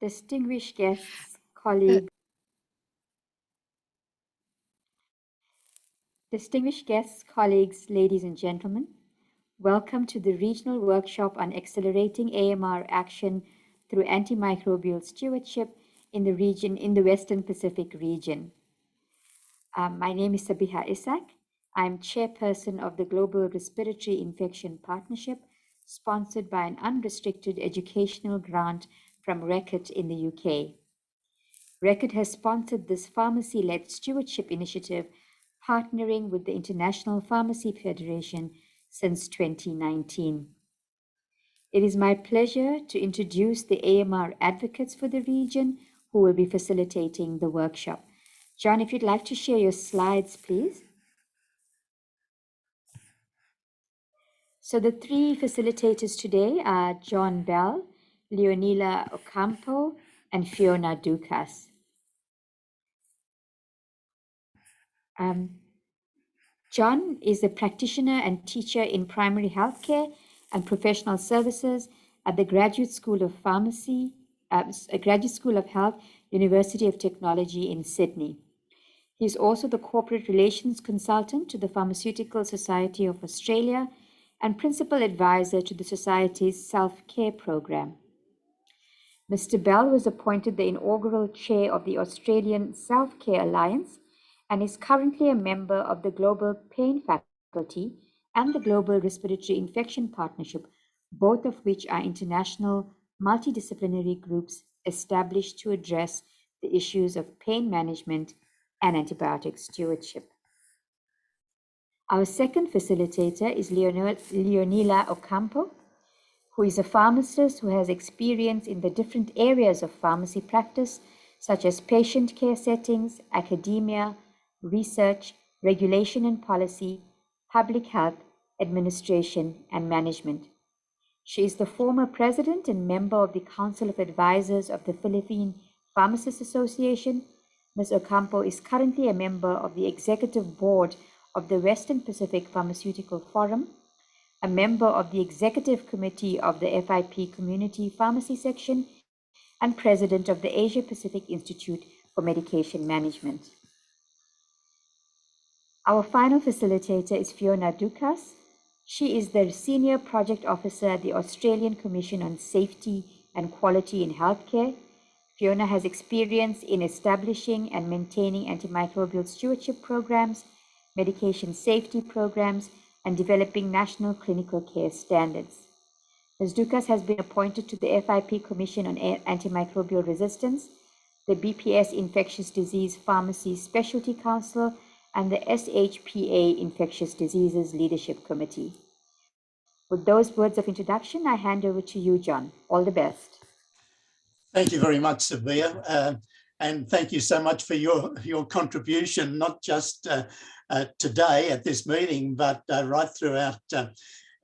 Distinguished guests, colleagues, ladies and gentlemen, welcome to the regional workshop on accelerating AMR action through antimicrobial stewardship in the Western Pacific region. My name is Sabiha Isaac. I'm chairperson of the Global Respiratory Infection Partnership, sponsored by an unrestricted educational grant from Reckitt in the UK. Reckitt has sponsored this pharmacy-led stewardship initiative, partnering with the International Pharmaceutical Federation since 2019. It is my pleasure to introduce the AMR advocates for the region who will be facilitating the workshop. John, if you'd like to share your slides, please. So the three facilitators today are John Bell, Leonila Ocampo, and Fiona Dukas. John is a practitioner and teacher in primary healthcare and professional services at the Graduate School of Pharmacy, Graduate School of Health, University of Technology in Sydney. He is also the corporate relations consultant to the Pharmaceutical Society of Australia and principal advisor to the Society's self-care program. Mr. Bell was appointed the inaugural chair of the Australian Self-Care Alliance and is currently a member of the Global Pain Faculty and the Global Respiratory Infection Partnership, both of which are international multidisciplinary groups established to address the issues of pain management and antibiotic stewardship. Our second facilitator is Leonila Ocampo, who is a pharmacist who has experience in the different areas of pharmacy practice, such as patient care settings, academia, research, regulation and policy, public health, administration, and management. She is the former president and member of the Council of Advisors of the Philippine Pharmacists Association. Ms. Ocampo is currently a member of the executive board of the Western Pacific Pharmaceutical Forum, a member of the executive committee of the FIP Community Pharmacy Section, and president of the Asia Pacific Institute for Medication Management. Our final facilitator is Fiona Dukas. She is the Senior Project Officer at the Australian Commission on Safety and Quality in Healthcare. Fiona has experience in establishing and maintaining antimicrobial stewardship programs, medication safety programs, and developing national clinical care standards. Ms. Dukas has been appointed to the FIP Commission on Antimicrobial Resistance, the BPS Infectious Disease Pharmacy Specialty Council, and the SHPA Infectious Diseases Leadership Committee. With those words of introduction, I hand over to you, John. All the best. Thank you very much, Sabia, and thank you so much for your contribution, not just today at this meeting, but right throughout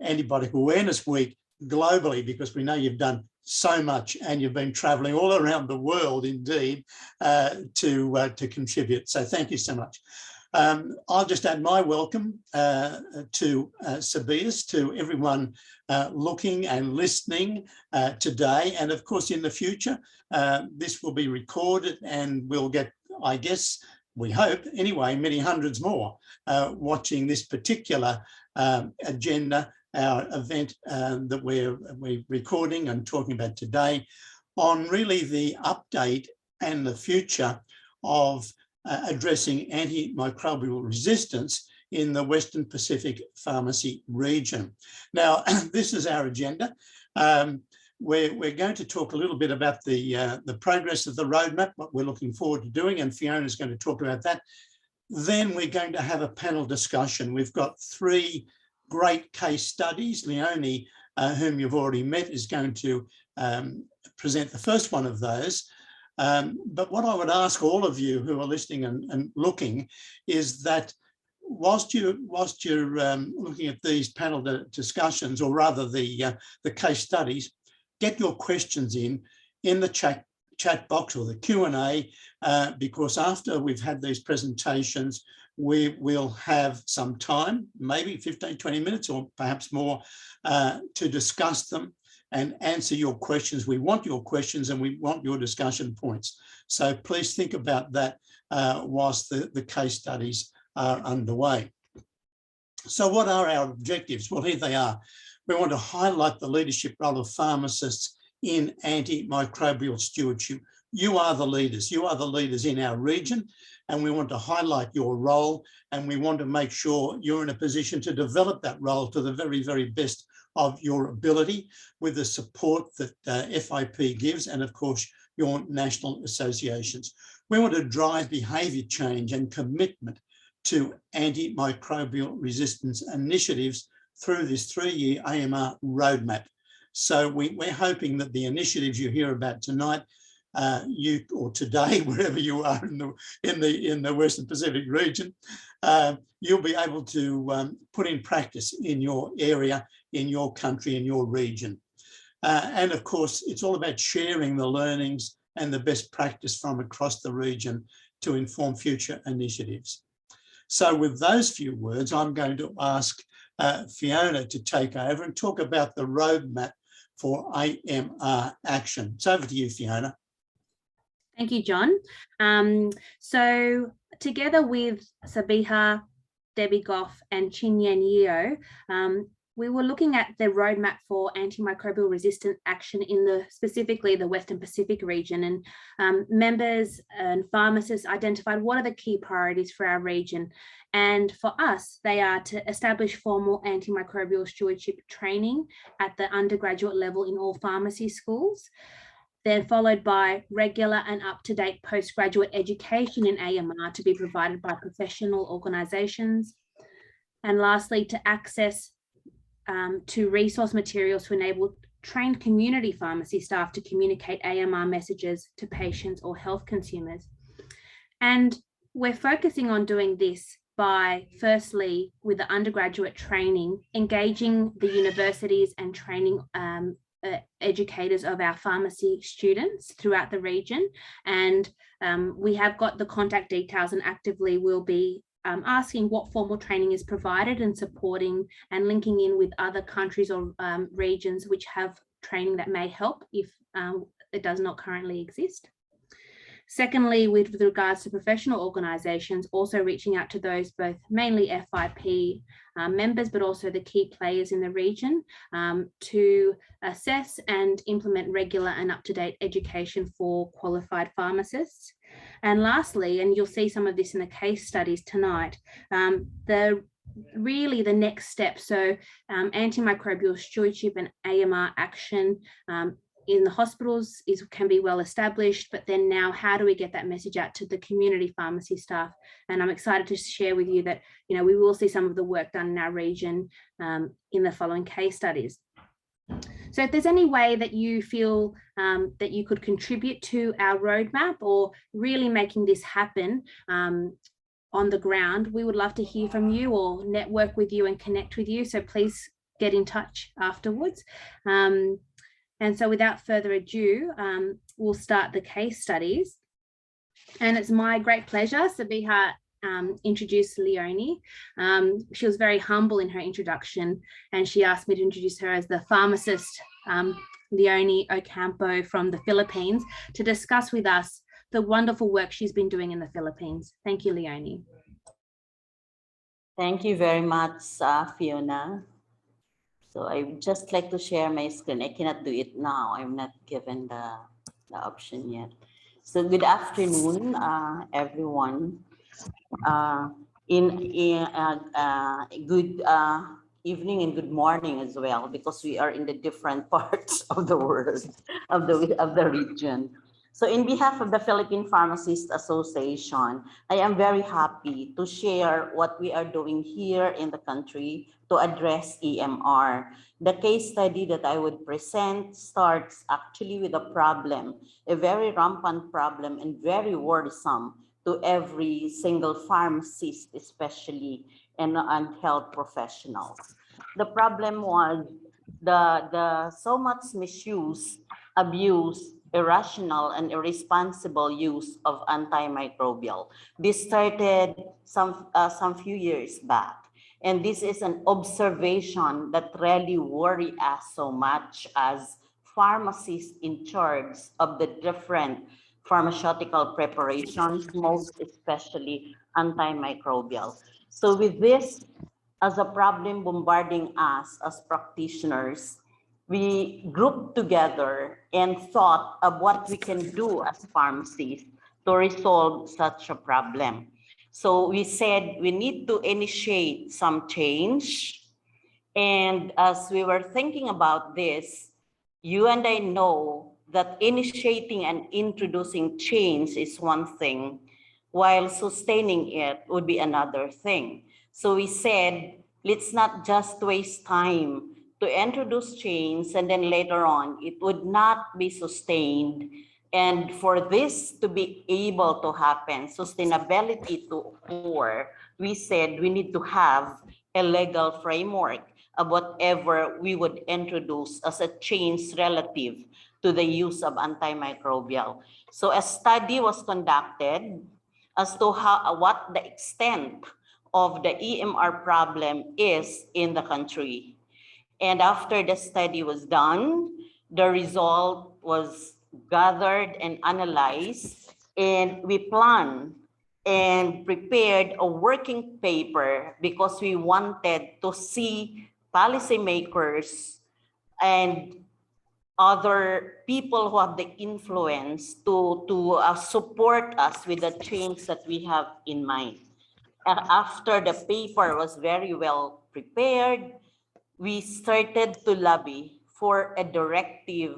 Antibiotic Awareness Week globally, because we know you've done so much and you've been travelling all around the world, indeed, to contribute. So thank you so much. I'll just add my welcome to Sabia's, to everyone looking and listening today. And of course, in the future, this will be recorded and we'll get, I guess, we hope anyway, many hundreds more watching this particular agenda, our event that we're recording and talking about today, on really the update and the future of addressing antimicrobial resistance in the Western Pacific pharmacy region. Now, this is our agenda. We're going to talk a little bit about the progress of the roadmap, what we're looking forward to doing, and Fiona's going to talk about that. Then we're going to have a panel discussion. We've got three great case studies. Leonie, whom you've already met, is going to present the first one of those. But what I would ask all of you who are listening and looking is that whilst you're looking at these panel discussions, or rather the case studies, get your questions in the chat box or the Q&A, because after we've had these presentations, we will have some time, maybe 15, 20 minutes or perhaps more, to discuss them. and answer your questions. We want your questions and we want your discussion points. So please think about that whilst the case studies are underway. So what are our objectives? Well, here they are. We want to highlight the leadership role of pharmacists in antimicrobial stewardship. You are the leaders. You are the leaders in our region, and we want to highlight your role, and we want to make sure you're in a position to develop that role to the very, very best of your ability with the support that FIP gives, and of course, your national associations. We want to drive behaviour change and commitment to antimicrobial resistance initiatives through this 3-year AMR roadmap. So we're hoping that the initiatives you hear about tonight, or today, wherever you are in the Western Pacific region, you'll be able to put in practice in your area, in your country, in your region. And of course, it's all about sharing the learnings and the best practice from across the region to inform future initiatives. So with those few words, I'm going to ask Fiona to take over and talk about the roadmap for AMR Action. It's over to you, Fiona. Thank you, John. So together with Sabiha, Debbie Goff and Chin Yen Yeo, we were looking at the roadmap for antimicrobial resistant action in specifically the Western Pacific region, and members and pharmacists identified what are the key priorities for our region. And for us, they are to establish formal antimicrobial stewardship training at the undergraduate level in all pharmacy schools, then followed by regular and up-to-date postgraduate education in AMR to be provided by professional organisations. And lastly, to access to resource materials to enable trained community pharmacy staff to communicate AMR messages to patients or health consumers. And we're focusing on doing this by, firstly, with the undergraduate training, engaging the universities and training educators of our pharmacy students throughout the region. And we have got the contact details and actively will be asking what formal training is provided and supporting and linking in with other countries or regions which have training that may help if it does not currently exist. Secondly, with regards to professional organisations, also reaching out to those both mainly FIP members, but also the key players in the region to assess and implement regular and up-to-date education for qualified pharmacists. And lastly, and you'll see some of this in the case studies tonight, really the next step. So antimicrobial stewardship and AMR action in the hospitals can be well established, but then now how do we get that message out to the community pharmacy staff? And I'm excited to share with you that, you know, we will see some of the work done in our region in the following case studies. So if there's any way that you feel that you could contribute to our roadmap or really making this happen on the ground, we would love to hear from you or network with you and connect with you. So please get in touch afterwards. And so without further ado, we'll start the case studies. And it's my great pleasure, Sabiha introduced Leonie. She was very humble in her introduction, and she asked me to introduce her as the pharmacist, Leonie Ocampo from the Philippines, to discuss with us the wonderful work she's been doing in the Philippines. Thank you, Leonie. Thank you very much, Fiona. So I would just like to share my screen. I cannot do it now. I'm not given the option yet. So good afternoon, everyone. Good evening and good morning as well, because we are in the different parts of the world, of the region. So in behalf of the Philippine Pharmacists Association, I am very happy to share what we are doing here in the country to address AMR. The case study that I would present starts actually with a problem, a very rampant problem and very worrisome to every single pharmacist, especially, and health professionals. The problem was the so much misuse, abuse, irrational and irresponsible use of antimicrobial. This started some few years back. And this is an observation that really worries us so much as pharmacists in charge of the different pharmaceutical preparations, most especially antimicrobial. So with this as a problem bombarding us as practitioners, we grouped together and thought of what we can do as pharmacists to resolve such a problem. So we said we need to initiate some change. And as we were thinking about this, you and I know that initiating and introducing change is one thing, while sustaining it would be another thing. So we said, let's not just waste time to introduce change and then later on, it would not be sustained. And for this to be able to happen, sustainability to occur, we said we need to have a legal framework of whatever we would introduce as a change relative to the use of antimicrobial. So a study was conducted as to what the extent of the EMR problem is in the country. And after the study was done, the result was gathered and analyzed, and we planned and prepared a working paper because we wanted to see policymakers and other people who have the influence to support us with the change that we have in mind. After the paper was very well prepared, we started to lobby for a directive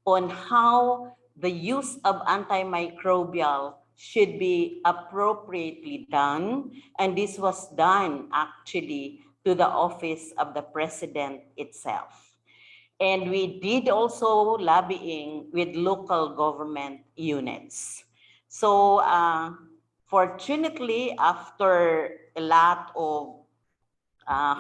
on how the use of antimicrobial should be appropriately done. And this was done actually to the office of the president itself. And we did also lobbying with local government units. So fortunately, after a lot of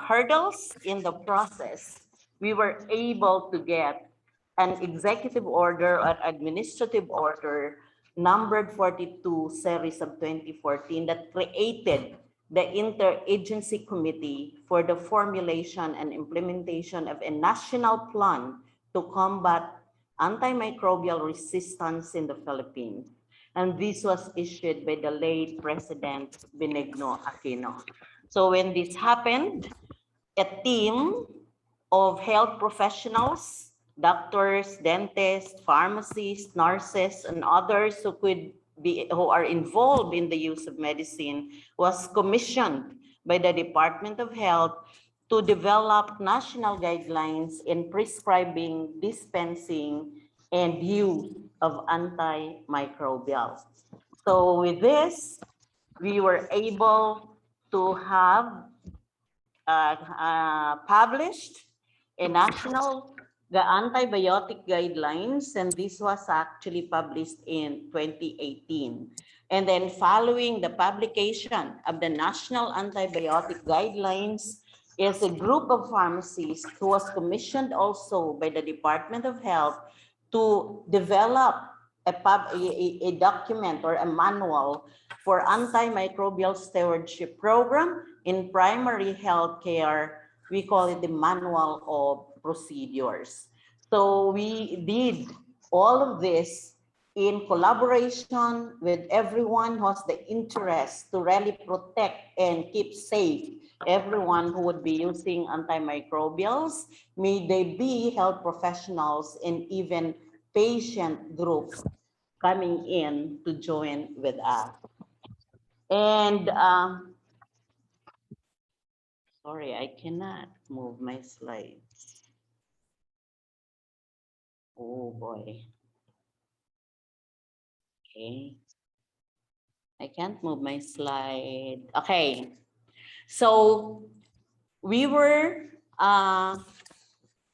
hurdles in the process, we were able to get an executive order or administrative order numbered 42 series of 2014 that created the Interagency Committee for the formulation and implementation of a national plan to combat antimicrobial resistance in the Philippines. And this was issued by the late President Benigno Aquino. So when this happened, a team of health professionals, doctors, dentists, pharmacists, nurses, and others who are involved in the use of medicine was commissioned by the Department of Health to develop national guidelines in prescribing, dispensing, and use of antimicrobials. So with this, we were able to have published a national antibiotic guidelines, and this was actually published in 2018. And then following the publication of the national antibiotic guidelines is a group of pharmacists who was commissioned also by the Department of Health to develop a document or a manual for antimicrobial stewardship program in primary health care. We call it the Manual of Procedures. So we did all of this in collaboration with everyone who has the interest to really protect and keep safe everyone who would be using antimicrobials, may they be health professionals and even patient groups coming in to join with us. And sorry, I cannot move my slides. Oh boy. Okay. I can't move my slide. Okay. So we were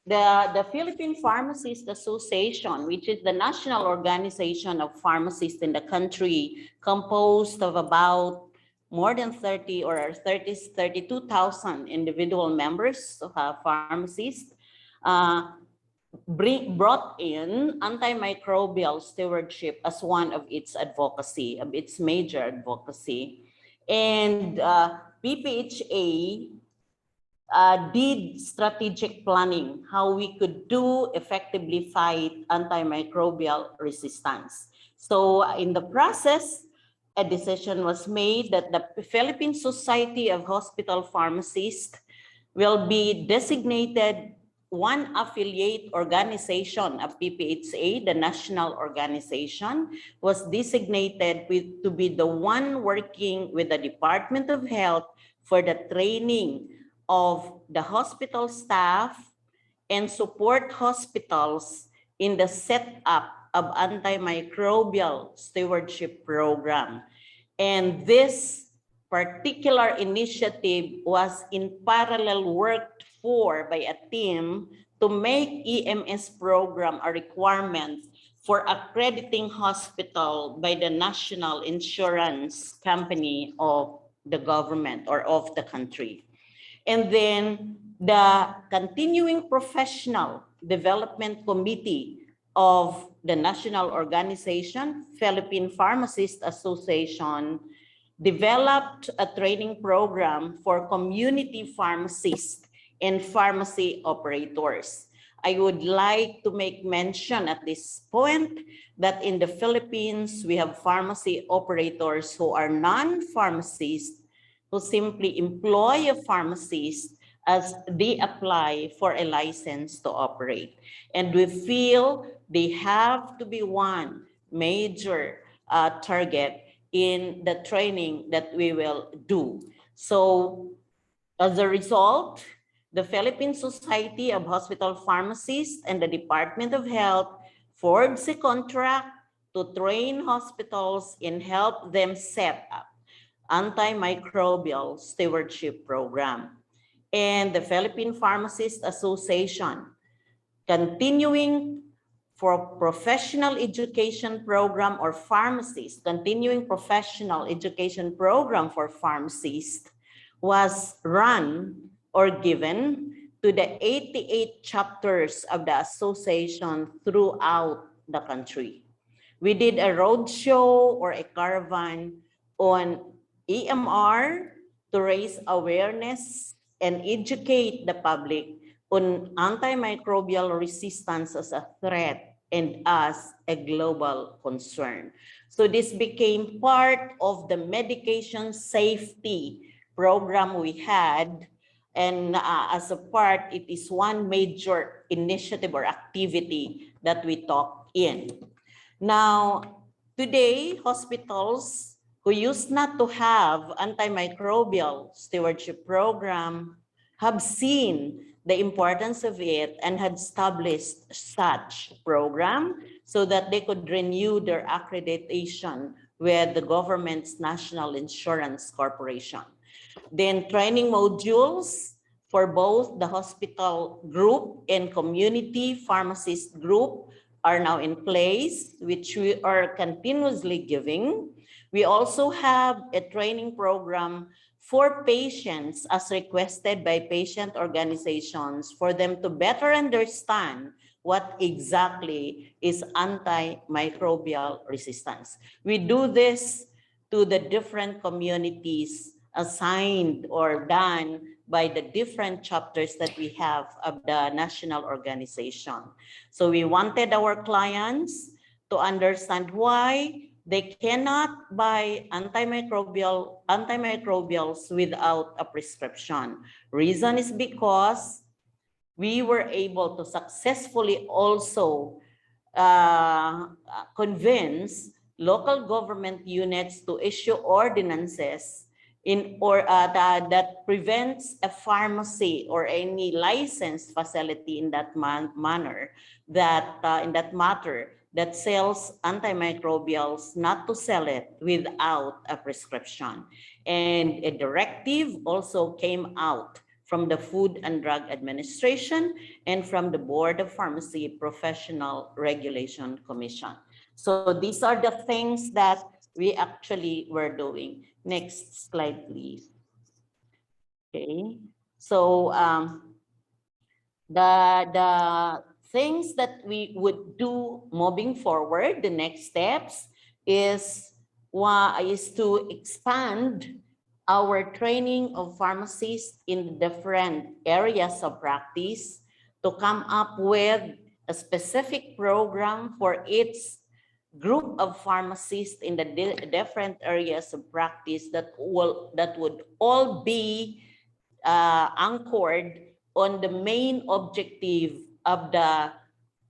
the Philippine Pharmacists Association, which is the national organization of pharmacists in the country, composed of about more than 32,000 individual members of pharmacists, brought in antimicrobial stewardship as one of its advocacy, of its major advocacy. And PPHA did strategic planning, how we could do effectively fight antimicrobial resistance. So in the process, a decision was made that the Philippine Society of Hospital Pharmacists will be designated one affiliate organization of PPHA, the national organization, was designated to be the one working with the Department of Health for the training of the hospital staff and support hospitals in the setup of antimicrobial stewardship program. And this particular initiative was in parallel worked for by a team to make EMS program a requirement for accrediting hospital by the national insurance company of the government or of the country. And then the continuing professional development committee of the national organization, Philippine Pharmacists Association, developed a training program for community pharmacists and pharmacy operators. I would like to make mention at this point that in the Philippines, we have pharmacy operators who are non-pharmacists who simply employ a pharmacist as they apply for a license to operate. And we feel they have to be one major target in the training that we will do. So as a result, the Philippine Society of Hospital Pharmacists and the Department of Health forged a contract to train hospitals and help them set up antimicrobial stewardship program. And the Philippine Pharmacists Association continuing for professional education program or pharmacists, continuing professional education program for pharmacists was run or given to the 88 chapters of the association throughout the country. We did a roadshow or a caravan on AMR to raise awareness and educate the public on antimicrobial resistance as a threat and as a global concern. So this became part of the medication safety program we had. And as a part, it is one major initiative or activity that we took in. Now, today, hospitals who used not to have antimicrobial stewardship program have seen the importance of it and had established such program so that they could renew their accreditation with the government's National Insurance Corporation. Then training modules for both the hospital group and community pharmacist group are now in place, which we are continuously giving. We also have a training program for patients as requested by patient organizations for them to better understand what exactly is antimicrobial resistance. We do this to the different communities assigned or done by the different chapters that we have of the national organization. So we wanted our clients to understand why they cannot buy antimicrobials without a prescription. Reason is because we were able to successfully also convince local government units to issue ordinances that prevents a pharmacy or any licensed facility in that manner that sells antimicrobials not to sell it without a prescription. And a directive also came out from the Food and Drug Administration and from the Board of Pharmacy Professional Regulation Commission. So these are the things that we actually were doing. Next slide, please. Okay, so the things that we would do moving forward, the next steps is to expand our training of pharmacists in different areas of practice to come up with a specific program for each group of pharmacists in the different areas of practice that would all be anchored on the main objective of the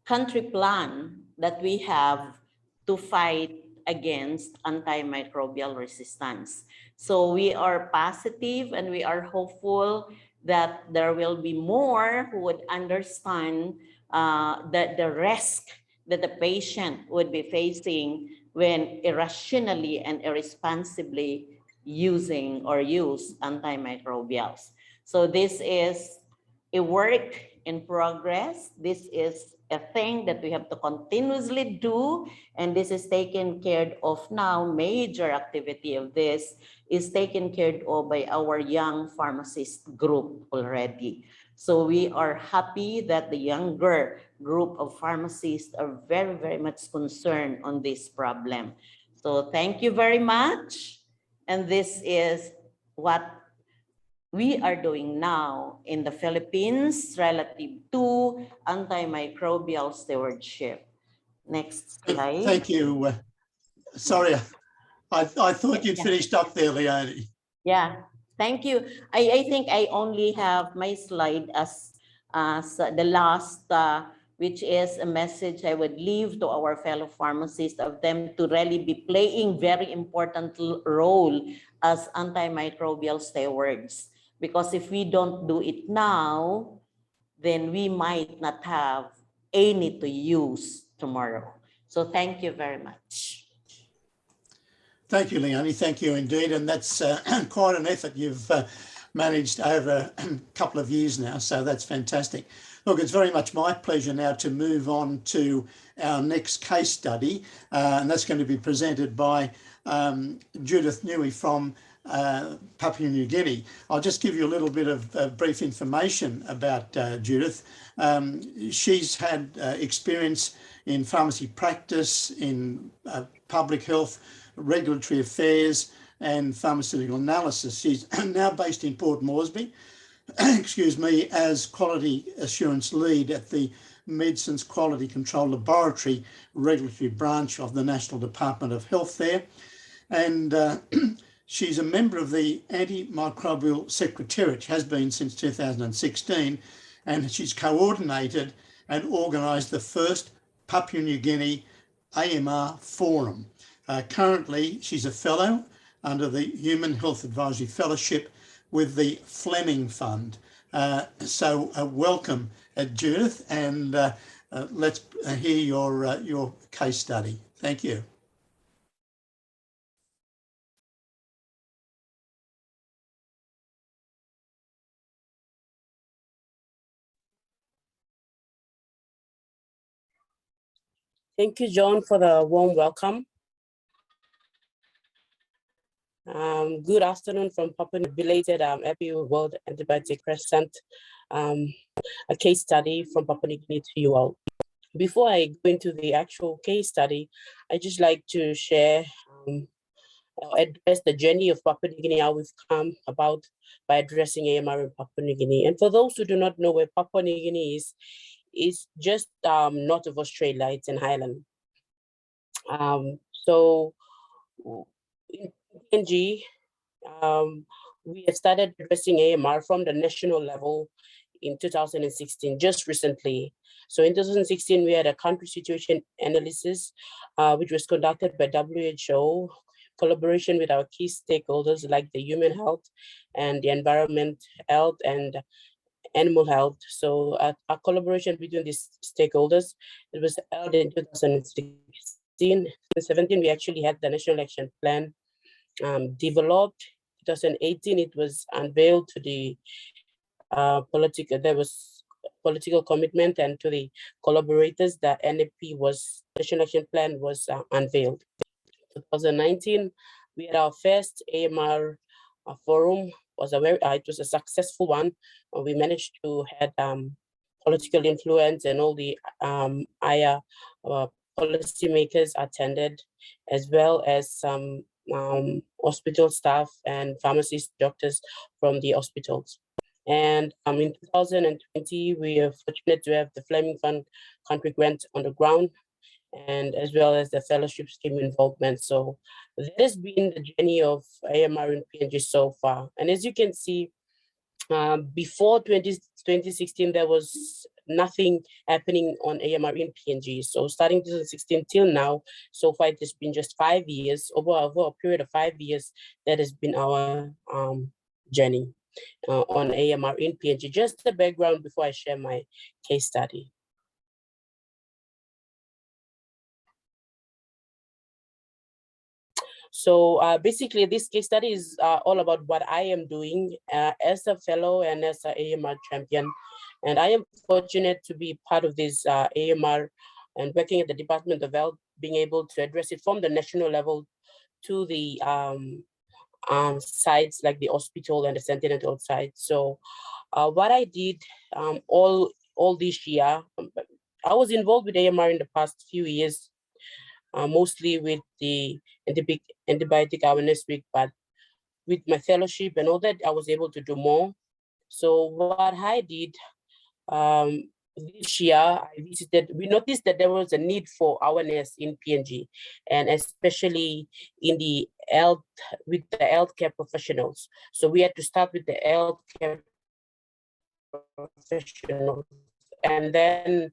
country plan that we have to fight against antimicrobial resistance. So we are positive and we are hopeful that there will be more who would understand the risk that the patient would be facing when irrationally and irresponsibly using or use antimicrobials. So this is a work in progress. This is a thing that we have to continuously do, and this is taken care of now. Major activity of this is taken care of by our young pharmacist group already. So we are happy that the younger group of pharmacists are very, very much concerned on this problem. So thank you very much. And this is what we are doing now in the Philippines relative to antimicrobial stewardship. Next slide. Thank you. Sorry, I thought you'd finished up there, Leonie. Yeah, thank you. I think I only have my slide as the last, which is a message I would leave to our fellow pharmacists of them to really be playing very important role as antimicrobial stewards. Because if we don't do it now, then we might not have any to use tomorrow. So thank you very much. Thank you, Leonie. Thank you indeed. And that's quite an effort you've managed over a couple of years now. So that's fantastic. Look, it's very much my pleasure now to move on to our next case study. And that's going to be presented by Judith Newey from Papua New Guinea. I'll just give you a little bit of brief information about Judith. She's had experience in pharmacy practice, in public health, regulatory affairs and pharmaceutical analysis. She's now based in Port Moresby, excuse me, as quality assurance lead at the Medicines Quality Control Laboratory regulatory branch of the National Department of Health there. And she's a member of the Antimicrobial Secretariat, has been since 2016, and she's coordinated and organised the first Papua New Guinea AMR Forum. Currently, she's a fellow under the Human Health Advisory Fellowship with the Fleming Fund. So welcome, Judith, and let's hear your case study. Thank you. Thank you, John, for the warm welcome. Good afternoon from Papua. Belated happy World Antibiotic Present, a case study from Papua New Guinea to you all. Before I go into the actual case study, I just like to share, address the journey of Papua New Guinea, how we've come about by addressing AMR in Papua New Guinea. And for those who do not know where Papua New Guinea is just north of Australia. It's in Highland. So in PNG, we have started addressing AMR from the national level in 2016, just recently. So in 2016, we had a country situation analysis, which was conducted by WHO, collaboration with our key stakeholders like the human health and the environment health and animal health. So our collaboration between these stakeholders, it was held in 2016. In 2017, we actually had the National Action Plan developed. 2018, it was unveiled to the there was political commitment, and to the collaborators, the NAP was, National Action Plan was unveiled. 2019, we had our first AMR forum. It was a successful one. We managed to have political influence, and all the higher policymakers attended, as well as some hospital staff and pharmacists, doctors from the hospitals. And in 2020, we are fortunate to have the Fleming Fund country grant on the ground, and as well as the fellowship scheme involvement. So that has been the journey of AMR in PNG so far. And as you can see, before 2016, there was nothing happening on AMR in PNG. So starting 2016 till now, so far it has been just 5 years, over a period of 5 years, that has been our journey on AMR in PNG. Just the background before I share my case study. So basically, this case study is all about what I am doing as a fellow and as an AMR champion. And I am fortunate to be part of this AMR and working at the Department of Health, being able to address it from the national level to the sites like the hospital and the sentinel site. So what I did all this year, I was involved with AMR in the past few years, mostly with the antibiotic awareness week, but with my fellowship and all that, I was able to do more. So what I did this year, we noticed that there was a need for awareness in PNG, and especially in the health, with the healthcare professionals. So we had to start with the healthcare professionals and then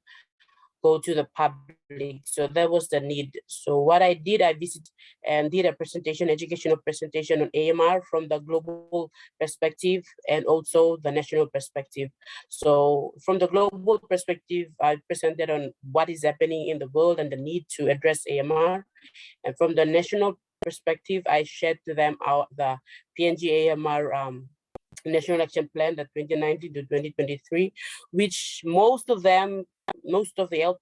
go to the public. So that was the need. So what I did, I visited and did a presentation, educational presentation on AMR from the global perspective and also the national perspective. So from the global perspective, I presented on what is happening in the world and the need to address AMR. And from the national perspective, I shared to them the PNG AMR National Action Plan, the 2019 to 2023, which most of the health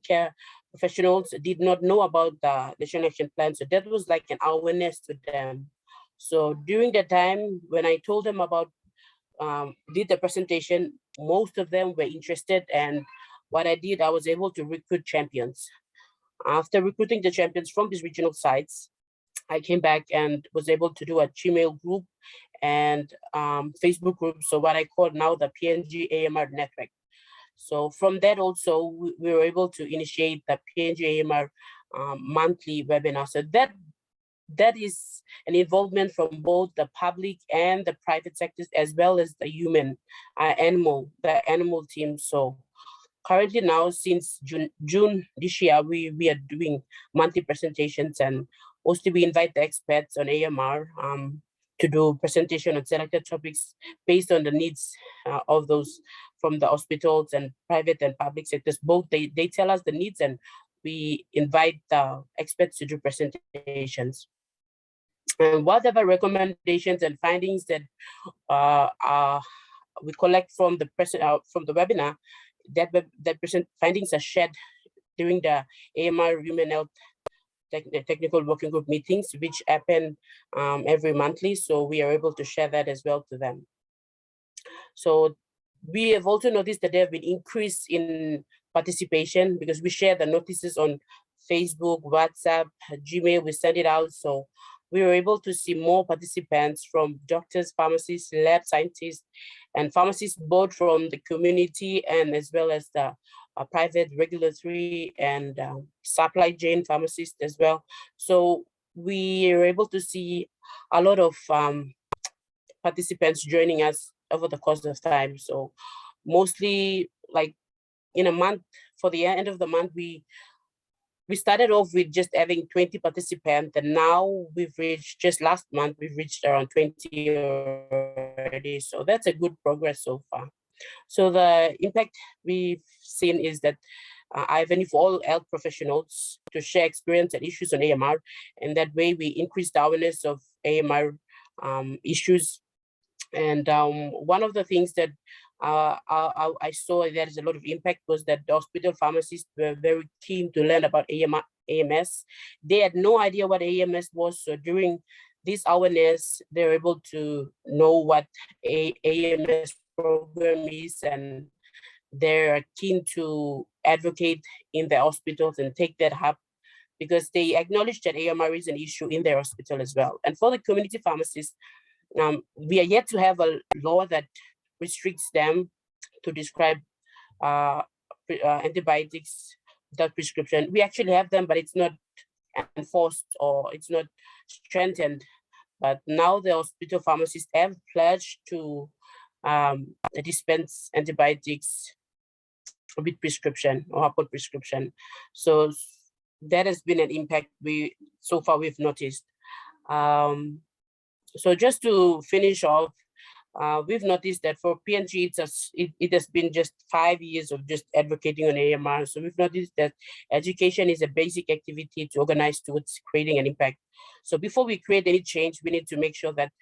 care professionals did not know about the National Action Plan. So that was like an awareness to them. So during the time when I told them about, did the presentation, most of them were interested. And what I did, I was able to recruit champions. After recruiting the champions from these regional sites, I came back and was able to do a Gmail group and Facebook group. So what I call now the PNG AMR Network. So from that also, we were able to initiate the PNG AMR monthly webinar. So that is an involvement from both the public and the private sectors, as well as the human the animal team. So currently now, since June this year, we are doing monthly presentations, and mostly we invite the experts on AMR to do presentation on selected topics based on the needs of those from the hospitals and private and public sectors. Both they tell us the needs, and we invite the experts to do presentations. And whatever recommendations and findings that we collect from the webinar, that findings are shared during the AMR Human Health Technical Working Group meetings, which happen every monthly. So we are able to share that as well to them. So we have also noticed that there have been increase in participation because we share the notices on Facebook, WhatsApp, Gmail, we send it out. So we were able to see more participants from doctors, pharmacists, lab scientists, and pharmacists, both from the community and as well as the private regulatory and supply chain pharmacists as well. So we were able to see a lot of participants joining us over the course of time. So mostly like in a month, for the end of the month, we started off with just having 20 participants, and now we've reached, just last month, we've reached around 20 already. So that's a good progress so far. So the impact we've seen is that I've invited all health professionals to share experience and issues on AMR, and that way we increase the awareness of AMR issues. And one of the things that I saw there is a lot of impact was that the hospital pharmacists were very keen to learn about AMS. They had no idea what AMS was. So during this awareness, they're able to know what AMS program is, and they're keen to advocate in the hospitals and take that up because they acknowledge that AMR is an issue in their hospital as well. And for the community pharmacists, we are yet to have a law that restricts them to describe antibiotics without prescription. We actually have them, but it's not enforced or it's not strengthened. But now the hospital pharmacists have pledged to dispense antibiotics with prescription or upon prescription. So that has been an impact so far we've noticed. So just to finish off, we've noticed that for PNG, it has been just 5 years of just advocating on AMR. So we've noticed that education is a basic activity to organize towards creating an impact. So before we create any change, we need to make sure that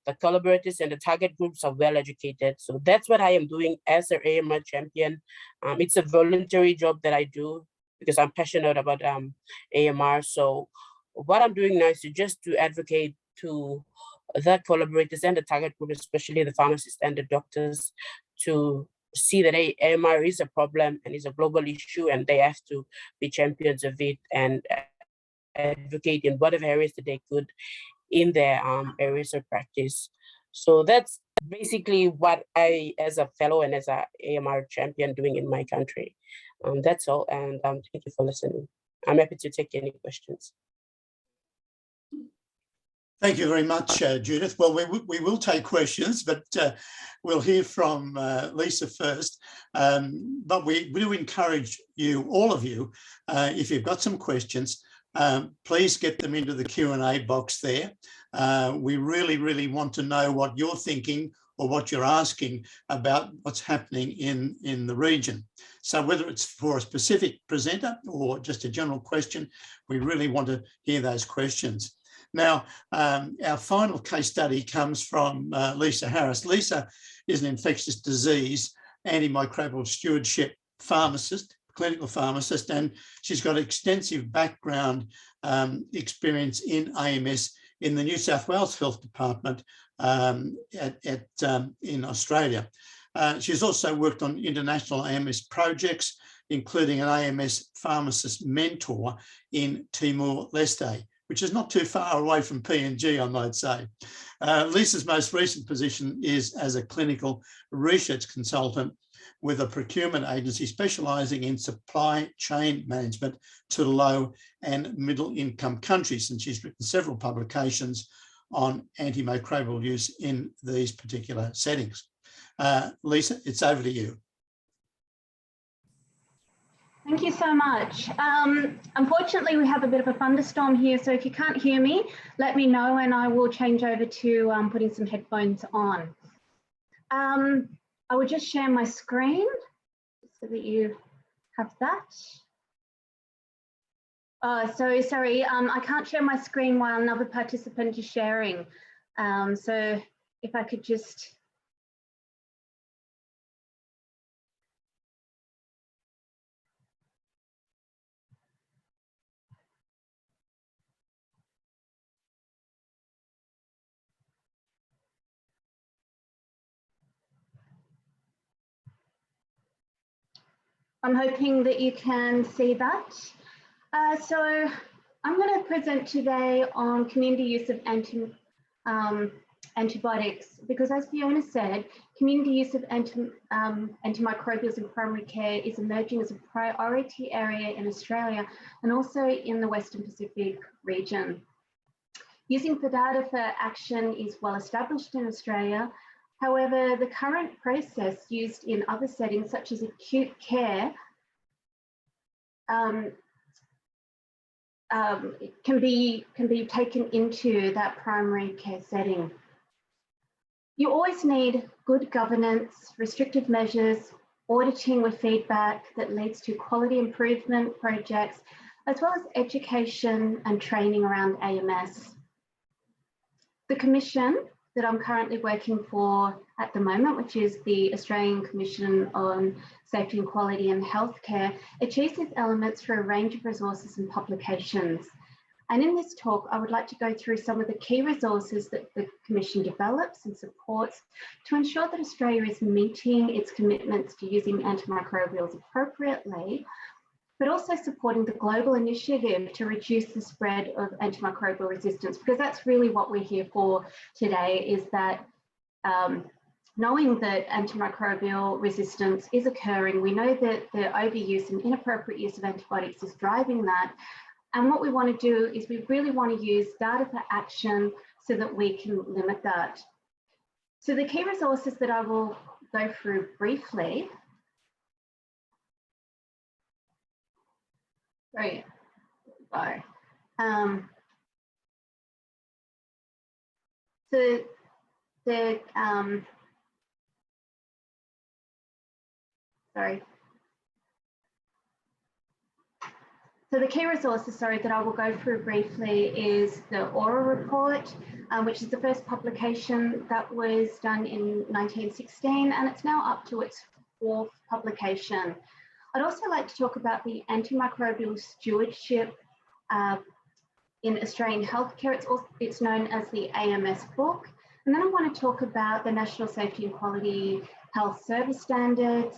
the collaborators and the target groups are well educated. So that's what I am doing as an AMR champion. It's a voluntary job that I do because I'm passionate about AMR. So what I'm doing now is just to advocate to the collaborators and the target group, especially the pharmacists and the doctors, to see that AMR is a problem and is a global issue, and they have to be champions of it and advocate in whatever areas that they could in their areas of practice. So that's basically what I, as a fellow and as a AMR champion, doing in my country. That's all, and thank you for listening. I'm happy to take any questions. Thank you very much, Judith. Well, we will take questions, but we'll hear from Lisa first. But we do encourage you, all of you, if you've got some questions, please get them into the Q&A box there. We really, really want to know what you're thinking or what you're asking about what's happening in the region. So whether it's for a specific presenter or just a general question, we really want to hear those questions. Now, our final case study comes from Lisa Harris. Lisa is an infectious disease antimicrobial stewardship pharmacist, clinical pharmacist, and she's got extensive background experience in AMS in the New South Wales Health Department in Australia. She's also worked on international AMS projects, including an AMS pharmacist mentor in Timor-Leste, which is not too far away from PNG, I might say. Lisa's most recent position is as a clinical research consultant with a procurement agency specialising in supply chain management to low and middle income countries. And she's written several publications on antimicrobial use in these particular settings. Lisa, it's over to you. Thank you so much. Unfortunately, we have a bit of a thunderstorm here, so if you can't hear me, let me know and I will change over to putting some headphones on. I will just share my screen so that you have that. So sorry, I can't share my screen while another participant is sharing. So if I could just... I'm hoping that you can see that. So I'm going to present today on community use of antibiotics, because as Fiona said, community use of antimicrobials in primary care is emerging as a priority area in Australia and also in the Western Pacific region. Using for data for action is well established in Australia. However, the current process used in other settings, such as acute care, can be taken into that primary care setting. You always need good governance, restrictive measures, auditing with feedback that leads to quality improvement projects, as well as education and training around AMS. The Commission that I'm currently working for at the moment, which is the Australian Commission on Safety and Quality in Healthcare, achieves these elements through a range of resources and publications. And in this talk, I would like to go through some of the key resources that the Commission develops and supports to ensure that Australia is meeting its commitments to using antimicrobials appropriately, but also supporting the global initiative to reduce the spread of antimicrobial resistance, because that's really what we're here for today, is that knowing that antimicrobial resistance is occurring, we know that the overuse and inappropriate use of antibiotics is driving that. And what we want to do is we really want to use data for action so that we can limit that. So the key resources that I will go through briefly. Right. So the So the key resources, that I will go through briefly is the AURA report, which is the first publication that was done in 1916, and it's now up to its 4th publication. I'd also like to talk about the antimicrobial stewardship in Australian healthcare. It's known as the AMR Book. And then I want to talk about the National Safety and Quality Health Service Standards,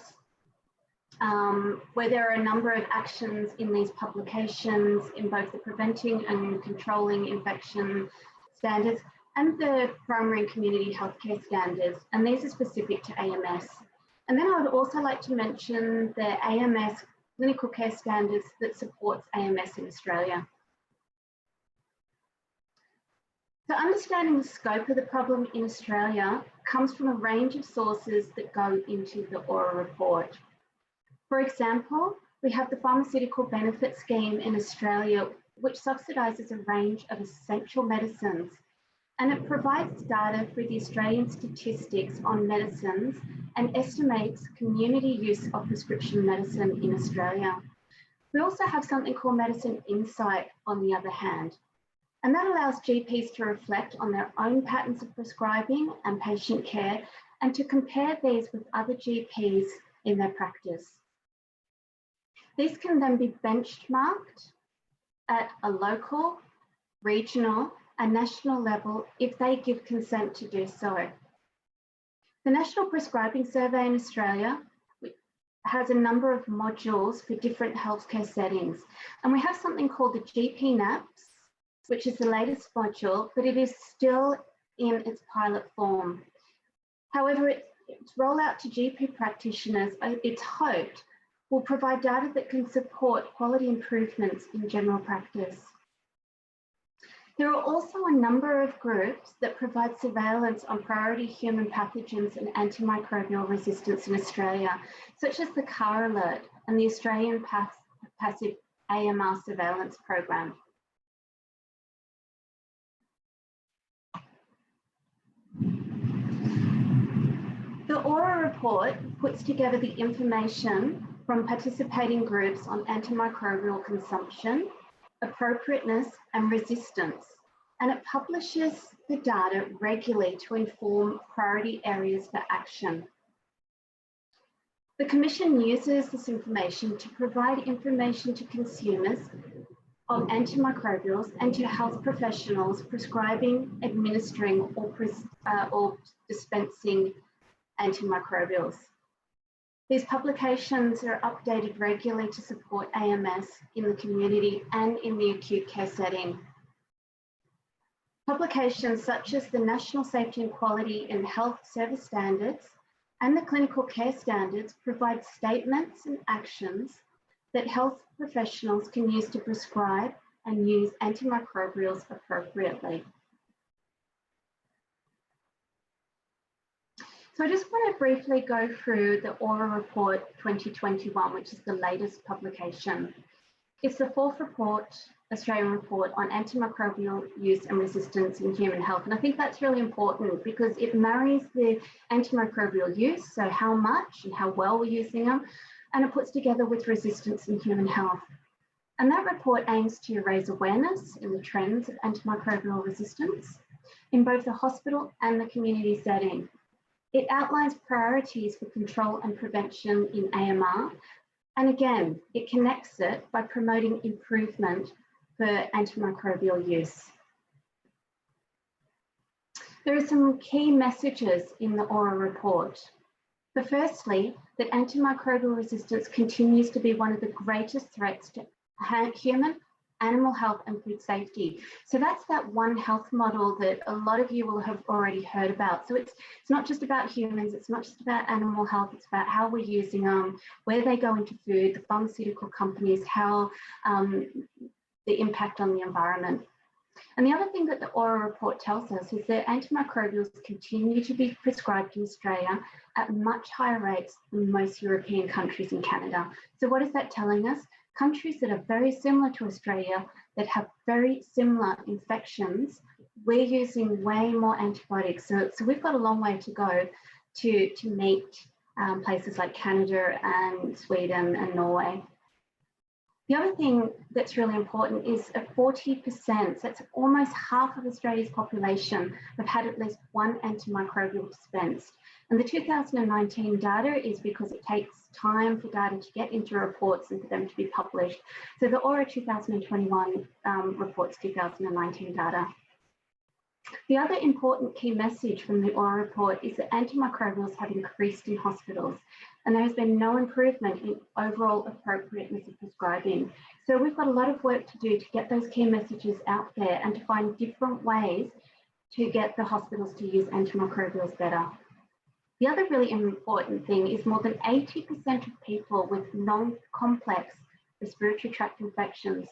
where there are a number of actions in these publications in both the preventing and controlling infection standards and the primary and community healthcare standards. And these are specific to AMS. And then I would also like to mention the AMS clinical care standards that supports AMS in Australia. So understanding the scope of the problem in Australia comes from a range of sources that go into the AURA report. For example, we have the Pharmaceutical Benefit Scheme in Australia, which subsidises a range of essential medicines, and it provides data for the Australian statistics on medicines and estimates community use of prescription medicine in Australia. We also have something called Medicine Insight on the other hand, and that allows GPs to reflect on their own patterns of prescribing and patient care and to compare these with other GPs in their practice. These can then be benchmarked at a local, regional, and national level if they give consent to do so. The National Prescribing Survey in Australia has a number of modules for different healthcare settings. And we have something called the GP NAPS, which is the latest module, but it is still in its pilot form. However, its rollout to GP practitioners, it's hoped, will provide data that can support quality improvements in general practice. There are also a number of groups that provide surveillance on priority human pathogens and antimicrobial resistance in Australia, such as the CAR Alert and the Australian Passive AMR Surveillance Program. The AURA report puts together the information from participating groups on antimicrobial consumption, appropriateness, and resistance, and it publishes the data regularly to inform priority areas for action. The Commission uses this information to provide information to consumers of antimicrobials and to health professionals prescribing, administering, or dispensing antimicrobials. These publications are updated regularly to support AMS in the community and in the acute care setting. Publications such as the National Safety and Quality in Health Service Standards and the Clinical Care Standards provide statements and actions that health professionals can use to prescribe and use antimicrobials appropriately. So I just want to briefly go through the AURA report 2021, which is the latest publication. It's the 4th report, Australian report on antimicrobial use and resistance in human health. And I think that's really important because it marries the antimicrobial use, so how much and how well we're using them, and it puts together with resistance in human health. And that report aims to raise awareness in the trends of antimicrobial resistance in both the hospital and the community setting. It outlines priorities for control and prevention in AMR. And again, it connects it by promoting improvement for antimicrobial use. There are some key messages in the AURA report. But firstly, that antimicrobial resistance continues to be one of the greatest threats to human, animal health and food safety. So that's that One Health model that a lot of you will have already heard about. So it's not just about humans, it's not just about animal health, it's about how we're using them, where they go into food, the pharmaceutical companies, how the impact on the environment. And the other thing that the AURA report tells us is that antimicrobials continue to be prescribed in Australia at much higher rates than most European countries and Canada. So what is that telling us? Countries that are very similar to Australia, that have very similar infections, we're using way more antibiotics. So we've got a long way to go to meet places like Canada and Sweden and Norway. The other thing that's really important is 40%, so that's almost half of Australia's population, have had at least one antimicrobial dispensed. And the 2019 data is because it takes time for data to get into reports and for them to be published. So the AURA 2021 reports 2019 data. The other important key message from the AURA report is that antimicrobials have increased in hospitals, and there has been no improvement in overall appropriateness of prescribing. So we've got a lot of work to do to get those key messages out there and to find different ways to get the hospitals to use antimicrobials better. The other really important thing is more than 80% of people with non-complex respiratory tract infections,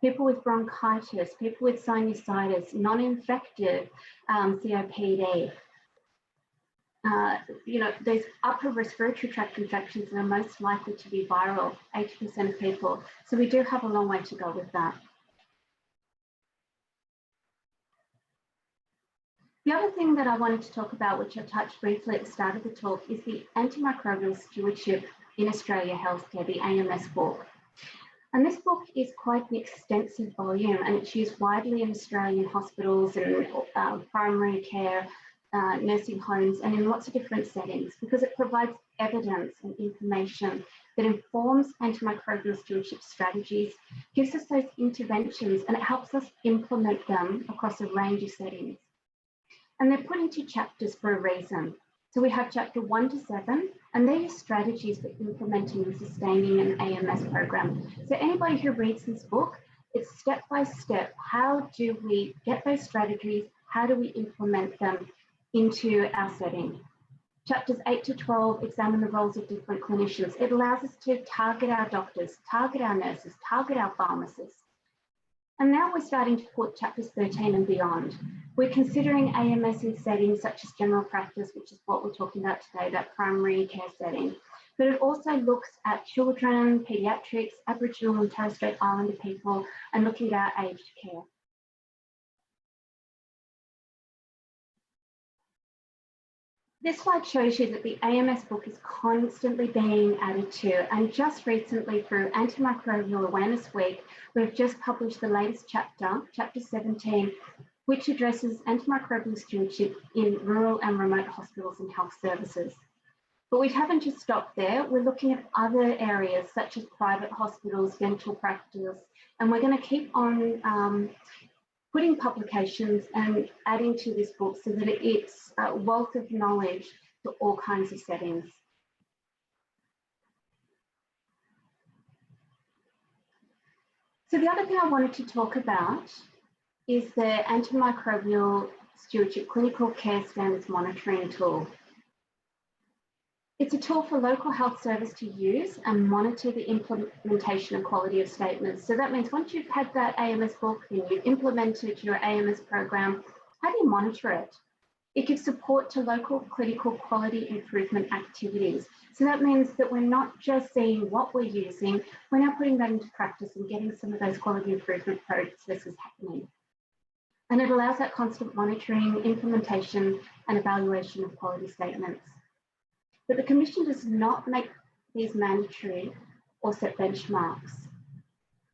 people with bronchitis, people with sinusitis, non-infective COPD, those upper respiratory tract infections are most likely to be viral, 80% of people. So we do have a long way to go with that. The other thing that I wanted to talk about, which I touched briefly at the start of the talk, is the Antimicrobial Stewardship in Australia Healthcare, the AMS book. And this book is quite an extensive volume, and it's used widely in Australian hospitals and primary care, nursing homes, and in lots of different settings, because it provides evidence and information that informs antimicrobial stewardship strategies, gives us those interventions, and it helps us implement them across a range of settings. And they're put into chapters for a reason. So we have chapter 1 to 7, and they're strategies for implementing and sustaining an AMS program. So anybody who reads this book, it's step by step. How do we get those strategies? How do we implement them into our setting? Chapters 8 to 12 examine the roles of different clinicians. It allows us to target our doctors, target our nurses, target our pharmacists. And now we're starting to put chapters 13 and beyond. We're considering AMS in settings such as general practice, which is what we're talking about today, that primary care setting. But it also looks at children, paediatrics, Aboriginal and Torres Strait Islander people, and looking at our aged care. This slide shows you that the AMS book is constantly being added to, and just recently through Antimicrobial Awareness Week, we've just published the latest chapter, chapter 17, which addresses antimicrobial stewardship in rural and remote hospitals and health services. But we haven't just stopped there. We're looking at other areas such as private hospitals, dental practice, and we're going to keep on putting publications and adding to this book so that it's a wealth of knowledge to all kinds of settings. So the other thing I wanted to talk about is the Antimicrobial Stewardship Clinical Care Standards Monitoring Tool. It's a tool for local health service to use and monitor the implementation and quality of statements. So that means once you've had that AMS book and you've implemented your AMS program, how do you monitor it? It gives support to local clinical quality improvement activities. So that means that we're not just seeing what we're using, we're now putting that into practice and getting some of those quality improvement processes happening. And it allows that constant monitoring, implementation, and evaluation of quality statements. But the Commission does not make these mandatory or set benchmarks.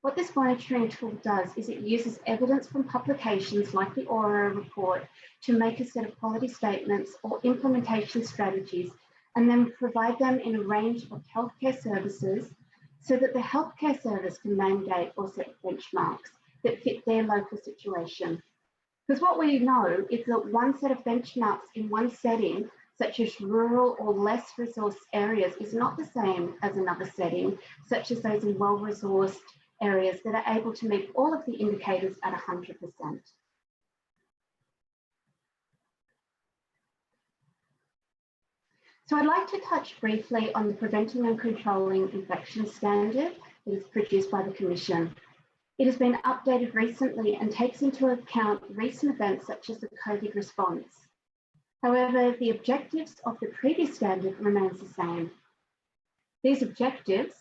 What this monitoring tool does is it uses evidence from publications like the AURA report to make a set of quality statements or implementation strategies, and then provide them in a range of healthcare services so that the healthcare service can mandate or set benchmarks that fit their local situation. Because what we know is that one set of benchmarks in one setting such as rural or less resourced areas, is not the same as another setting, such as those in well-resourced areas that are able to meet all of the indicators at 100%. So I'd like to touch briefly on the Preventing and Controlling Infection Standard that is produced by the Commission. It has been updated recently and takes into account recent events such as the COVID response. However, the objectives of the previous standard remains the same. These objectives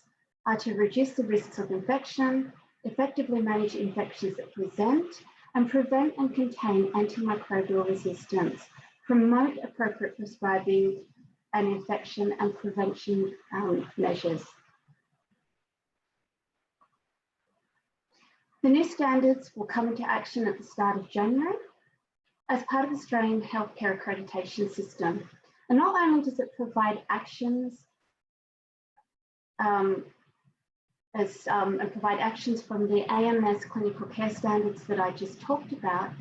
are to reduce the risks of infection, effectively manage infections that present, and prevent and contain antimicrobial resistance, promote appropriate prescribing and infection and prevention measures. The new standards will come into action at the start of January as part of the Australian Healthcare Accreditation System. And not only does it provide actions and provide actions from the AMS clinical care standards that I just talked about,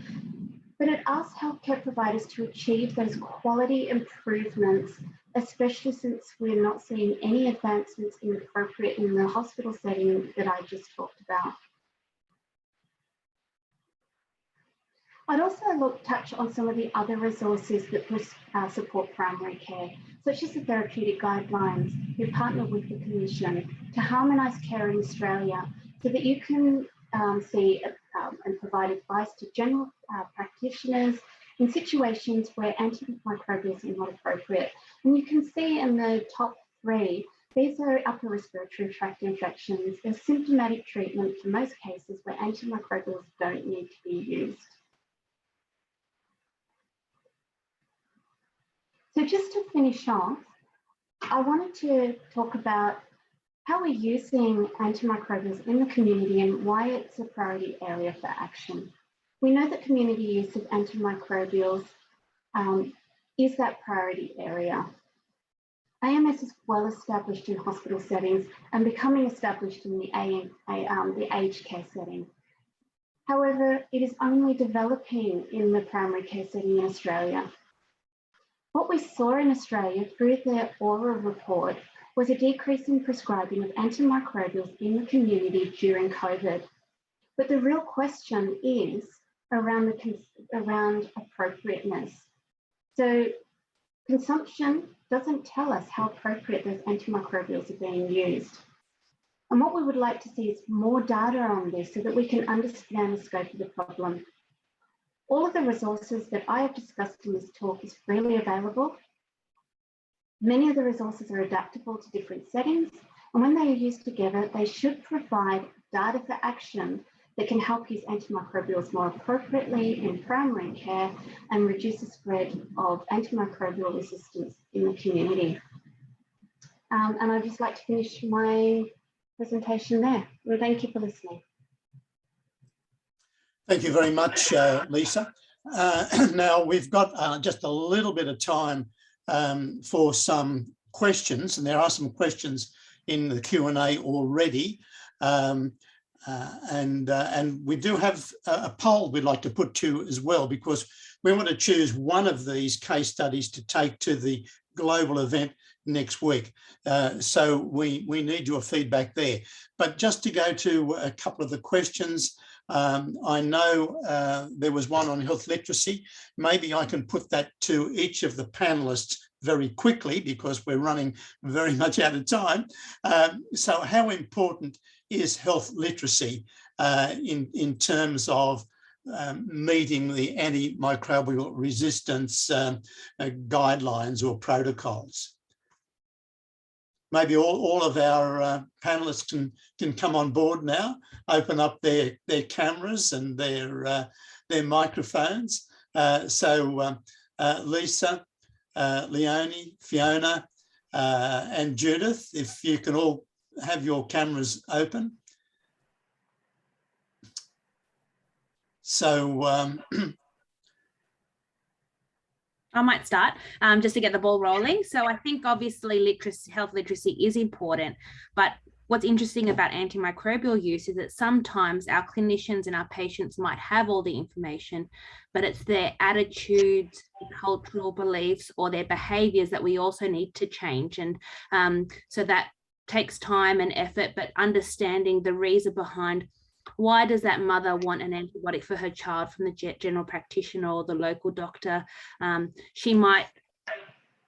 but it asks healthcare providers to achieve those quality improvements, especially since we're not seeing any advancements inappropriate in the hospital setting that I just talked about. I'd also touch on some of the other resources that support primary care, such as the Therapeutic Guidelines, who partner with the Commission to harmonise care in Australia so that you can see and provide advice to general practitioners in situations where antimicrobials are not appropriate. And you can see in the top 3, these are upper respiratory tract infections. They're symptomatic treatment for most cases where antimicrobials don't need to be used. So just to finish off, I wanted to talk about how we're using antimicrobials in the community and why it's a priority area for action. We know that community use of antimicrobials is that priority area. AMS is well established in hospital settings and becoming established in the aged care setting. However, it is only developing in the primary care setting in Australia. What we saw in Australia through the AURA report was a decrease in prescribing of antimicrobials in the community during COVID. But the real question is around appropriateness. So consumption doesn't tell us how appropriate those antimicrobials are being used. And what we would like to see is more data on this so that we can understand the scope of the problem. All of the resources that I have discussed in this talk is freely available. Many of the resources are adaptable to different settings, and when they are used together, they should provide data for action that can help use antimicrobials more appropriately in primary care and reduce the spread of antimicrobial resistance in the community. And I'd just like to finish my presentation there. Well, thank you for listening. Thank you very much, Lisa. Now we've got just a little bit of time for some questions, and there are some questions in the Q&A already. And we do have a poll we'd like to put to as well, because we want to choose one of these case studies to take to the global event next week. So we need your feedback there. But just to go to a couple of the questions, I know there was one on health literacy. Maybe I can put that to each of the panelists very quickly because we're running very much out of time. So how important is health literacy in terms of meeting the antimicrobial resistance guidelines or protocols? Maybe all of our panelists can come on board now, open up their cameras and their microphones. So Lisa, Leonie, Fiona, and Judith, if you can all have your cameras open. So I might start just to get the ball rolling. So I think obviously health literacy is important, but what's interesting about antimicrobial use is that sometimes our clinicians and our patients might have all the information, but it's their attitudes, cultural beliefs, or their behaviors that we also need to change. And so that takes time and effort, but understanding the reason behind why does that mother want an antibiotic for her child from the general practitioner or the local doctor. She might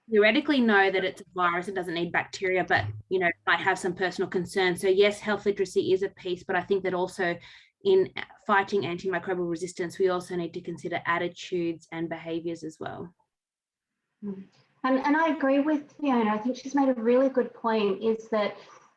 theoretically know that it's a virus, it doesn't need bacteria, but might have some personal concerns. So yes, health literacy is a piece, but I think that also in fighting antimicrobial resistance, we also need to consider attitudes and behaviors as well. And I agree with Fiona. I think she's made a really good point, is that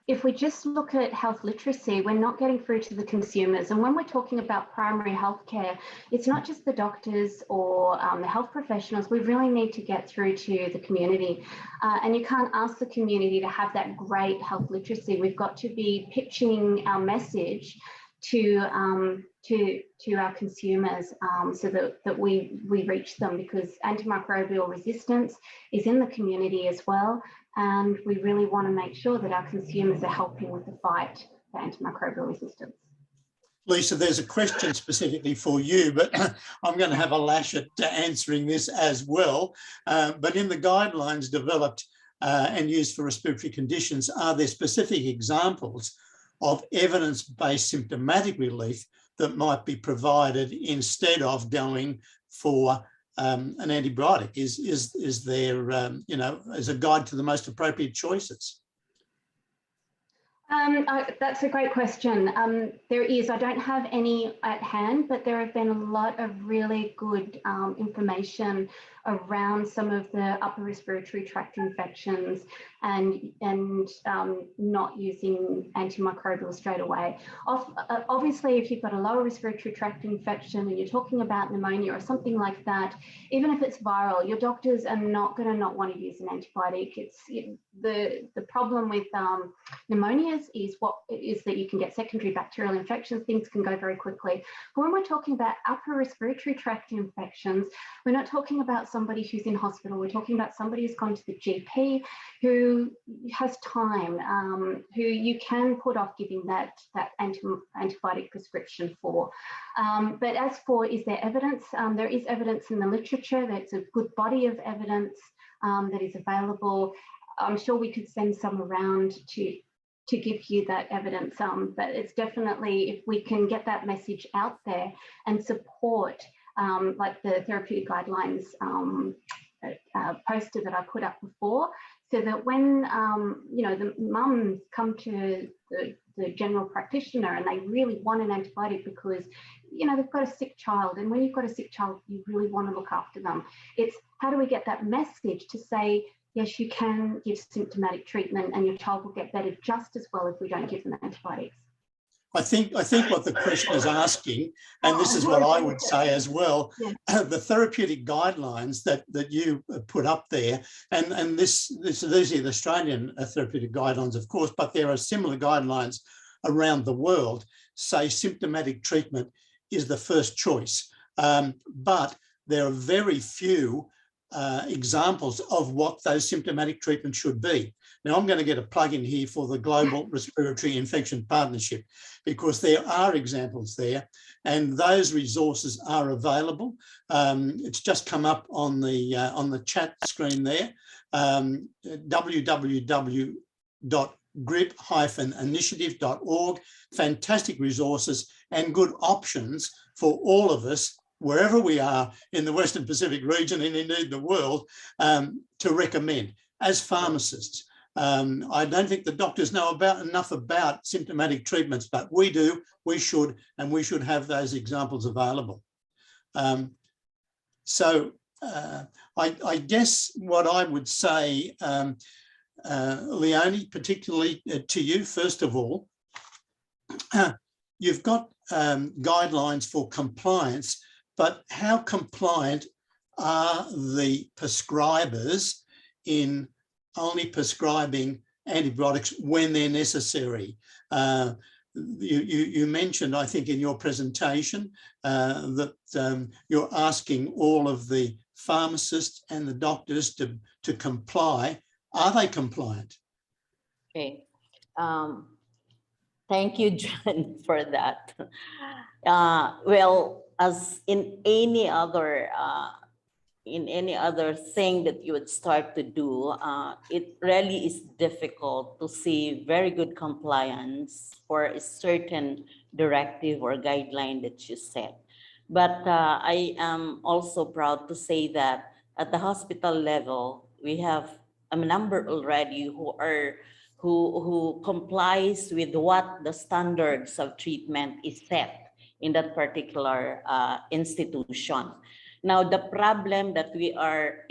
if we just look at health literacy, we're not getting through to the consumers. And when we're talking about primary healthcare, it's not just the doctors or the health professionals. We really need to get through to the community. And you can't ask the community to have that great health literacy. We've got to be pitching our message to our consumers so that we reach them, because antimicrobial resistance is in the community as well. And we really want to make sure that our consumers are helping with the fight for antimicrobial resistance. Lisa, there's a question specifically for you, but I'm going to have a lash at answering this as well. But in the guidelines developed and used for respiratory conditions, are there specific examples of evidence-based symptomatic relief that might be provided instead of going for an antibiotic? Is there, as a guide to the most appropriate choices? That's a great question. There is, I don't have any at hand, but there have been a lot of really good information around some of the upper respiratory tract infections and not using antimicrobials straight away. Obviously, if you've got a lower respiratory tract infection and you're talking about pneumonia or something like that, even if it's viral, your doctors are not going to not want to use an antibiotic. The problem with pneumonias is that you can get secondary bacterial infections. Things can go very quickly. But when we're talking about upper respiratory tract infections, we're not talking about somebody who's in hospital. We're talking about somebody who's gone to the GP, who has time, who you can put off giving that antibiotic prescription for. But as for, is there evidence? There is evidence in the literature. There's a good body of evidence that is available. I'm sure we could send some around to give you that evidence, but it's definitely, if we can get that message out there and support, like the Therapeutic Guidelines poster that I put up before, so that when the mums come to the general practitioner and they really want an antibiotic because they've got a sick child, and when you've got a sick child, you really want to look after them. It's how do we get that message to say, yes, you can give symptomatic treatment and your child will get better just as well if we don't give them antibiotics. I think what the question is asking, and this is what I would say as well, yeah. The therapeutic guidelines that you put up there, and these are the Australian therapeutic guidelines, of course, but there are similar guidelines around the world, say symptomatic treatment is the first choice. But there are very few examples of what those symptomatic treatments should be. Now, I'm going to get a plug in here for the Global Respiratory Infection Partnership, because there are examples there and those resources are available. It's just come up on the chat screen there, www.grip-initiative.org. Fantastic resources and good options for all of us, wherever we are in the Western Pacific region and indeed the world, to recommend. As pharmacists, I don't think the doctors know enough about symptomatic treatments, but we do, we should, and we should have those examples available. So I guess what I would say, Leonie, particularly to you, first of all, you've got guidelines for compliance, but how compliant are the prescribers in only prescribing antibiotics when they're necessary? You mentioned, I think, in your presentation that you're asking all of the pharmacists and the doctors to comply. Are they compliant? Okay. Thank you, John, for that. Well, as in any other thing that you would start to do, it really is difficult to see very good compliance for a certain directive or guideline that you set. But I am also proud to say that at the hospital level, we have a number already who complies with what the standards of treatment is set in that particular institution. Now, the problem that we are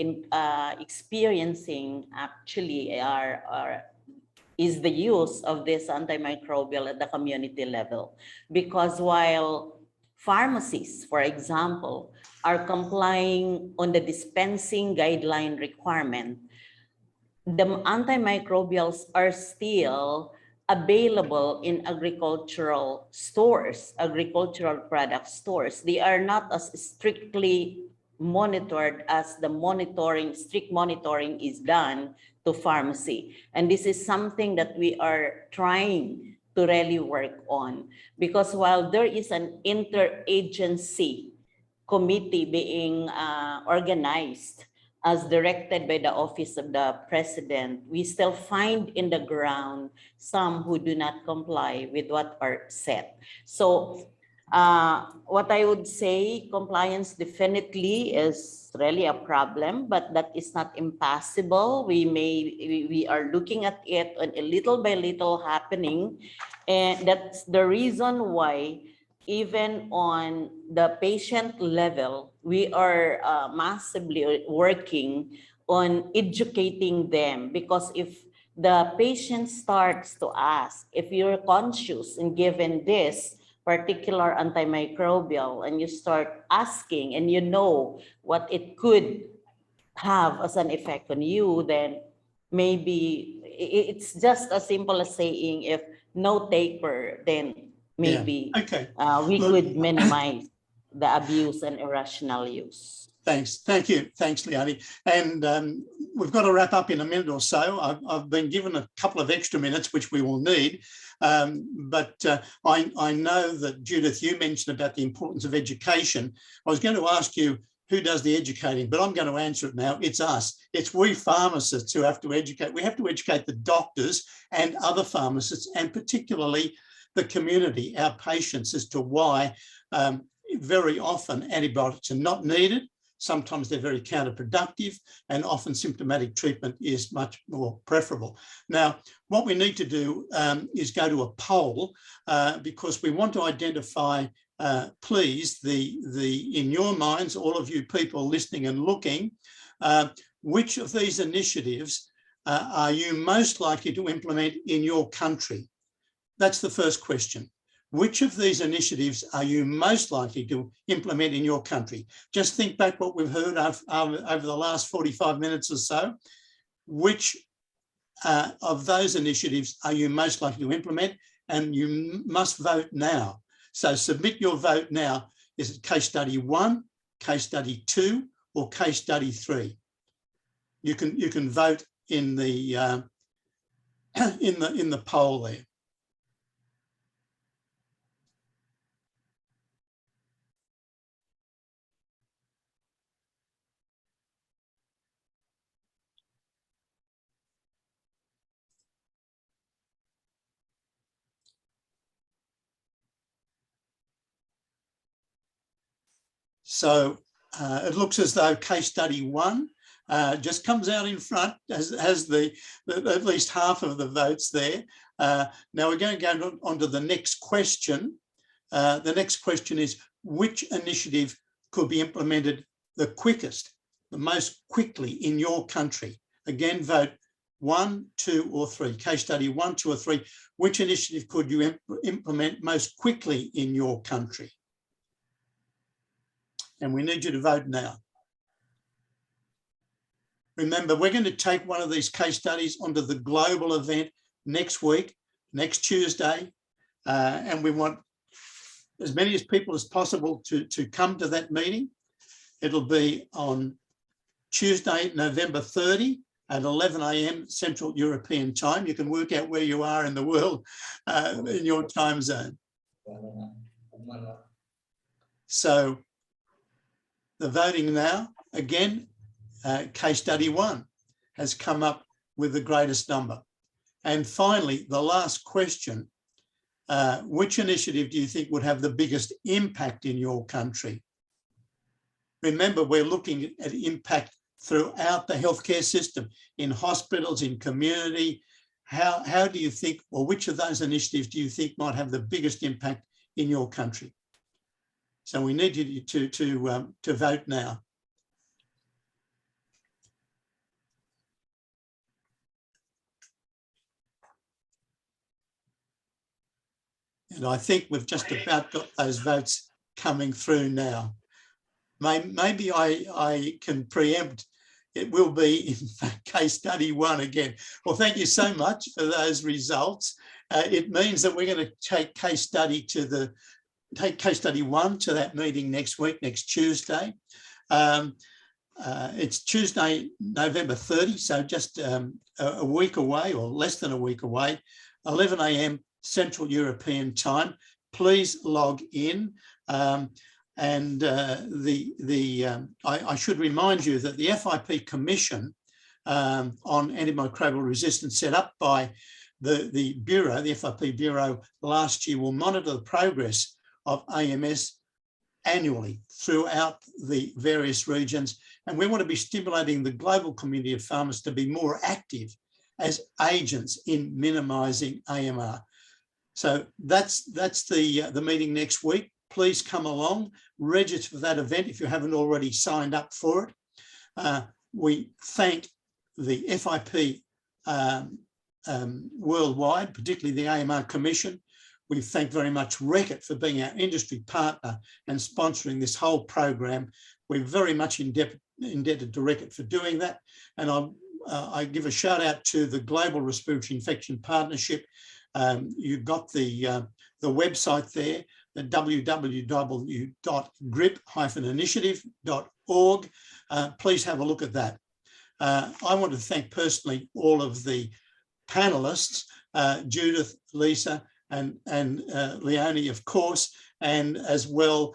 experiencing actually is the use of this antimicrobial at the community level. Because while pharmacies, for example, are complying on the dispensing guideline requirement, the antimicrobials are still available in agricultural stores, agricultural product stores. They are not as strictly monitored as the strict monitoring is done to pharmacy. And this is something that we are trying to really work on, because while there is an interagency committee being organized as directed by the Office of the President, we still find in the ground some who do not comply with what are set. So what I would say, compliance definitely is really a problem, but that is not impossible. We are looking at it on a little by little happening. And that's the reason why even on the patient level, we are massively working on educating them, because if the patient starts to ask, if you're conscious and given this particular antimicrobial and you start asking and you know what it could have as an effect on you, then maybe it's just as simple as saying, if no taper, then maybe we could minimize the abuse and irrational use. Thanks. Thank you. Thanks, Leonie. And we've got to wrap up in a minute or so. I've been given a couple of extra minutes, which we will need. But I know that, Judith, you mentioned about the importance of education. I was going to ask you who does the educating, but I'm going to answer it now. It's us. It's we pharmacists who have to educate. We have to educate the doctors and other pharmacists, and particularly the community, our patients, as to why very often antibiotics are not needed. Sometimes they're very counterproductive, and often symptomatic treatment is much more preferable. Now, what we need to do is go to a poll, because we want to identify, please, in your minds, all of you people listening and looking, which of these initiatives are you most likely to implement in your country? That's the first question. Which of these initiatives are you most likely to implement in your country? Just think back what we've heard over the last 45 minutes or so. Which of those initiatives are you most likely to implement? And you must vote now. So submit your vote now. Is it case study 1, case study 2, or case study 3? You can vote in the in the poll there. So it looks as though case study 1 just comes out in front, has at least half of the votes there. Now we're going to go on to the next question. The next question is, which initiative could be implemented the quickest, the most quickly in your country? Again, vote 1, 2, or 3. Case study 1, 2, or 3. Which initiative could you implement most quickly in your country? And we need you to vote now. Remember, we're going to take one of these case studies onto the global event next week, next Tuesday, and we want as many people as possible to come to that meeting. It'll be on Tuesday, November 30 at 11 a.m. Central European time. You can work out where you are in the world in your time zone. So the voting now, again, case study 1 has come up with the greatest number. And finally, the last question, which initiative do you think would have the biggest impact in your country? Remember, we're looking at impact throughout the healthcare system, in hospitals, in community. How do you think, or which of those initiatives do you think might have the biggest impact in your country? So we need you to vote now. And I think we've just about got those votes coming through now. Maybe I can preempt, it will be in fact case study 1 again. Well, thank you so much for those results. It means that we're going to take case study 1 to that meeting next week, next Tuesday. It's Tuesday, November 30, so just a week away, or less than a week away, 11 a.m. Central European time. Please log in. I should remind you that the FIP Commission on Antimicrobial Resistance, set up by the Bureau, the FIP Bureau last year, will monitor the progress of AMS annually throughout the various regions. And we want to be stimulating the global community of pharmacists to be more active as agents in minimising AMR. So that's the meeting next week. Please come along, register for that event if you haven't already signed up for it. We thank the FIP worldwide, particularly the AMR Commission. We thank very much Reckitt for being our industry partner and sponsoring this whole program. We're very much indebted to Reckitt for doing that. And I give a shout out to the Global Respiratory Infection Partnership. You've got the website there, at www.grip-initiative.org. Please have a look at that. I want to thank personally all of the panelists, Judith, Lisa, and Leonie, of course, and as well,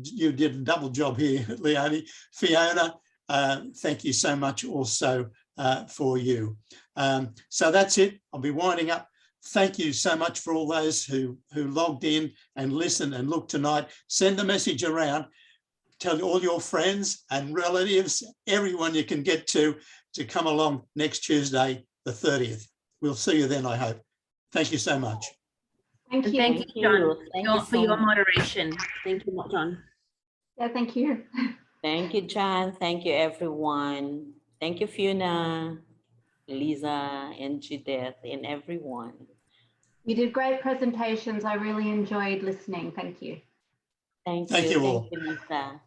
you did a double job here, Leonie. Fiona, thank you so much also for you. So that's it. I'll be winding up. Thank you so much for all those who logged in and listened and looked tonight. Send the message around. Tell all your friends and relatives, everyone you can get to come along next Tuesday, the 30th. We'll see you then, I hope. Thank you so much. Thank you. Thank you, John, for your so much. moderation. Thank you, John. Yeah, thank you. Thank you, John. Thank you, everyone. Thank you, Fiona, Lisa, and Judith, and everyone. You did great presentations. I really enjoyed listening. Thank you. Thank Thank you. you all. Thank you, Lisa.